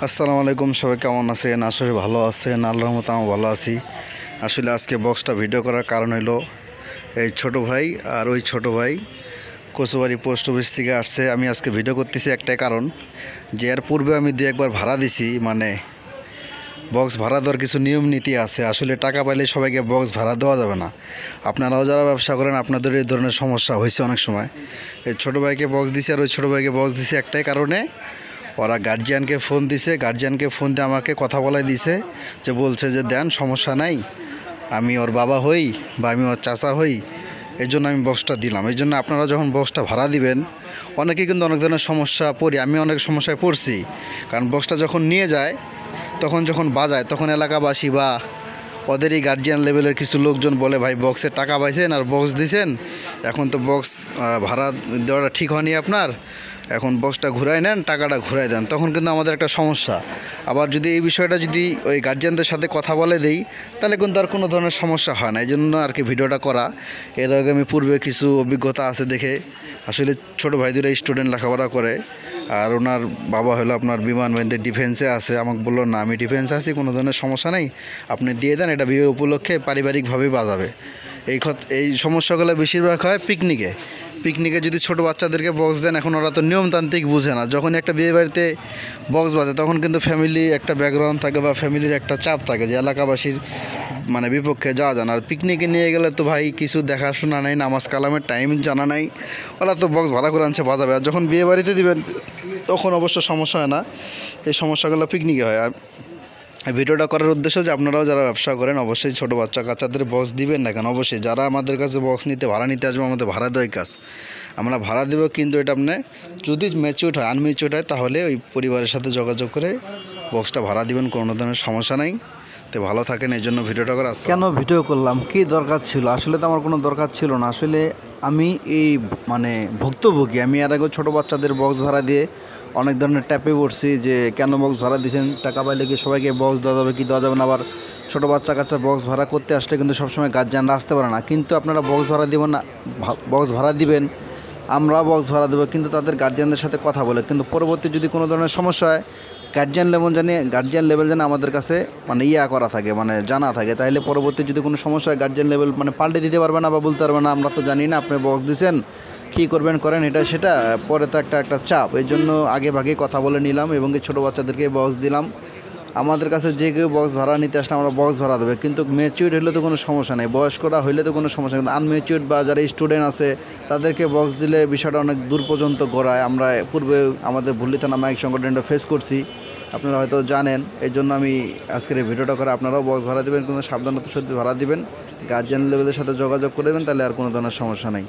আসসালামু আলাইকুম, সবাই কেমন আছেন? আসলে ভালো আছেন? আল্লাহর রহমতে আমি ভালো আছি। আসলে আজকে বক্সটা ভিডিও করার কারণ হলো এই ছোট ভাই আর ওই ছোট ভাই কচুবাড়ি পোস্ট অফিস থেকে আসছে। আমি আজকে ভিডিও করতেছি একটাই কারণ, যে এর পূর্বে আমি দু একবার ভাড়া দিছি, মানে বক্স ভাড়া দেওয়ার কিছু নিয়ম নীতি আছে। আসলে টাকা পাইলে সবাইকে বক্স ভাড়া দেওয়া যাবে না। আপনারাও যারা ব্যবসা করেন আপনাদের এই ধরনের সমস্যা হয়েছে অনেক সময়। এই ছোটো ভাইকে বক্স দিছে আর ওই ছোটো ভাইকে বক্স দিছে একটাই কারণে, ওরা গার্জিয়ানকে ফোন দিছে। গার্জিয়ানকে ফোন দিয়ে আমাকে কথা বলাই দিছে, যে বলছে যে দেন সমস্যা নাই, আমি ওর বাবা হই বা আমি ওর চাচা হই, এই জন্য আমি বক্সটা দিলাম। এই জন্য আপনারা যখন বক্সটা ভাড়া দিবেন, অনেকেই কিন্তু অনেক ধরনের সমস্যা পড়ি, আমি অনেক সমস্যায় পড়ছি। কারণ বক্সটা যখন নিয়ে যায়, তখন যখন বাজায়, তখন এলাকাবাসী বা ওদেরই গার্জিয়ান লেভেলের কিছু লোকজন বলে, ভাই বক্সের টাকা পাইছেন আর বক্স দিছেন, এখন তো বক্স ভাড়া দেওয়াটা ঠিক হয়নি আপনার, এখন বক্সটা ঘুরাই নেন, টাকাটা ঘুরাই দেন। তখন কিন্তু আমাদের একটা সমস্যা। আবার যদি এই বিষয়টা যদি ওই গার্জিয়ানদের সাথে কথা বলে দেই, তাহলে কিন্তু আর কোনো ধরনের সমস্যা হয় না। এই জন্য আর কি ভিডিওটা করা। এর আগে আমি পূর্বে কিছু অভিজ্ঞতা আছে দেখে, আসলে ছোটো ভাই দুটো স্টুডেন্ট লেখাপড়া করে, আর ওনার বাবা হলো আপনার বিমান বাহিনীতে ডিফেন্সে আছে। আমাকে বললো না, আমি ডিফেন্সে আছি, কোনো ধরনের সমস্যা নেই, আপনি দিয়ে দেন, এটা বিয়ের উপলক্ষে পারিবারিকভাবেই বাজাবে। এই সমস্যাগুলো বেশিরভাগ হয় পিকনিকে যদি ছোটো বাচ্চাদেরকে বক্স দেন, এখন ওরা তো নিয়মতান্ত্রিক বুঝে না। যখন একটা বিয়ে বাড়িতে বক্স বাজে, তখন কিন্তু ফ্যামিলি একটা ব্যাকগ্রাউন্ড থাকে বা ফ্যামিলির একটা চাপ থাকে যে এলাকাবাসীর মানে বিপক্ষে যাওয়া যায় না। আর পিকনিকে নিয়ে গেলে তো ভাই কিছু দেখাশোনা নেই, নামাজ কালামের টাইম জানা নাই, ওরা তো বক্স ভাড়া করে আনছে বাজাবে। আর যখন বিয়ে বাড়িতে দিবেন, তখন অবশ্য সমস্যা হয় না। এই সমস্যাগুলো পিকনিকে হয়। ভিডিওটা করার উদ্দেশ্য যে আপনারাও যারা ব্যবসা করেন, অবশ্যই ছোটো কাচ্চাদের বক্স দিবেন না কেন। অবশ্যই যারা আমাদের কাছে বক্স নিতে ভাড়া নিতে আসবে, আমাদের ভাড়া দেওয়াই কাজ, আমরা ভাড়া দেবো। কিন্তু এটা আপনি যদি ম্যাচিউরড হয়, আনম্যাচিউরড হয়, তাহলে ওই পরিবারের সাথে যোগাযোগ করে বক্সটা ভাড়া দিবেন, কোনো ধরনের সমস্যা নেই। তো ভালো থাকেন, এই জন্য ভিডিওটা করা। কেন ভিডিও করলাম, কি দরকার ছিল? আসলে তো আমার কোনো দরকার ছিল না। আসলে আমি এই মানে ভুক্তভোগী। আমি এর আগে ছোটো বাচ্চাদের বক্স ভাড়া দিয়ে অনেক ধরনের ট্যাপে পড়ছি, যে কেন বক্স ভাড়া দিয়েছেন, টাকা পাইলে কি সবাইকে বক্স দেওয়া যাবে কি দেওয়া যাবে না। আবার ছোটো কাচ্চা বক্স ভাড়া করতে আসলে কিন্তু সবসময় গার্জিয়ানরা আসতে পারে না। কিন্তু আপনারা বক্স ভাড়া দেবেন না, বক্স ভাড়া দিবেন, আমরা বক্স ভাড়া দেবো, কিন্তু তাদের গার্জিয়ানদের সাথে কথা বলে। কিন্তু পরবর্তী যদি কোনো ধরনের সমস্যা হয়, গার্জিয়ান লেভেল যেন আমাদের কাছে মানে করা থাকে, মানে জানা থাকে, তাহলে পরবর্তী যদি কোনো সমস্যা হয়, গার্জিয়ান লেভেল মানে পাল্টে দিতে পারবে না বা বলতে পারবে না আমরা তো জানি না, আপনি বক্স দিয়েছেন, কী করবেন করেন, এটা সেটা পরে তো একটা চাপ। এই জন্য আগে ভাগে কথা বলে নিলাম এবং ছোটো বাচ্চাদেরকে বক্স দিলাম। আমাদের কাছে যে কেউ বক্স ভাড়া নিতে আসলে আমরা বক্স ভাড়া দেবে, কিন্তু ম্যাচিউরড হলে তো কোনো সমস্যা নেই, বয়স্করা হইলে তো কোনো সমস্যা নেই। কিন্তু আনম্যাচিউরড বা যারা স্টুডেন্ট আছে, তাদেরকে বক্স দিলে বিষয়টা অনেক দূর পর্যন্ত গড়ায়। আমরা পূর্বে আমাদের ভুল্লি থানা মাইক সংগঠনটা ফেস করছি, আপনারা হয়তো জানেন। এই জন্য আমি আজকের এই ভিডিওটা করে, আপনারাও বক্স ভাড়া দেবেন, কিন্তু সাবধানতার সাথে ভাড়া দিবেন, গার্জিয়ান লেভেলের সাথে যোগাযোগ করে দেবেন, তাহলে আর কোনো ধরনের সমস্যা নেই।